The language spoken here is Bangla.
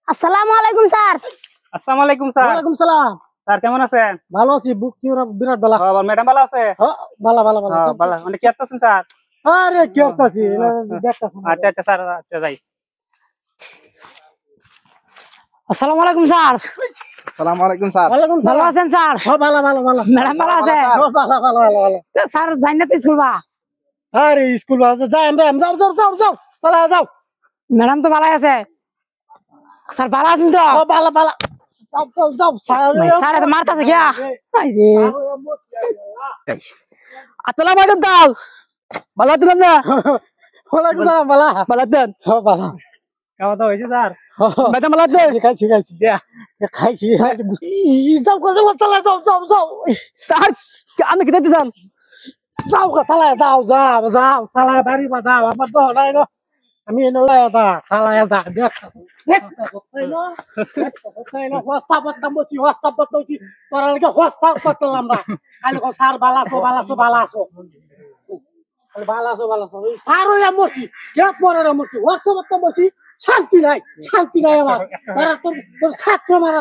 আসসালামু আলাইকুম স্যার। আসসালামু আলাইকুম স্যার। ওয়ালাইকুম সালাম। স্যার কেমন আছেন? ভালো আছি, বুক কি বিরাট বালা। ম্যাডাম ভালো আছে? বালা বালা বালা। ভালো মানে কি আছেন স্যার? আরে কি করতেছি দেখতাছি। আচ্ছা আচ্ছা স্যার, আচ্ছা যাই। আসসালামু আলাইকুম স্যার। আসসালামু আলাইকুম স্যার। ওয়ালাইকুম ভালো সালাম। আছেন স্যার? বালা বালা বালা। ম্যাডাম ভালো আছে? বালা বালা বালা। স্যার যাই না তো স্কুল বা? আরে স্কুল বাজে যাই আমরা যাও যাও যাও যাও চলা যাও। ম্যাডাম তো ভালো আছে স্যার, ভালো আছেন তো? বালা বালা যাও যাও যাও স্যার এত মারতাছে কিয়া? আইরে আসসালামু আলাইকুম দাও। ভালো আছেন না? ওয়ালাইকুম সালাম বালা। ভালো আছেন? বালা। খাওয়া দাওয়া হয়েছে স্যার? ম্যাডাম ভালো আছে? খাইছি খাইছি খাইছি যাও করে চলা যাও যাও যাও স্যার আমি কি দিতে চান? যাও চালা যাও যাও যাও চালা বাড়ি বা যাও আমার তো নাই না আমি এনে দা চালা দা দেখ দেখ তাই না তাই না হস্তা পত্তা বসি হস্তা পত্তা বসি তোরা লাগে হস্তা পত্তালাম না খালি কো সার বালাসো বালাসো বালাসো বালাসো বালাসো সার হইয়া মরছি কে পরে মরছি হস্তা পত্তা বসি শান্তি নাই আমার তোর তোর ছাত্র মারা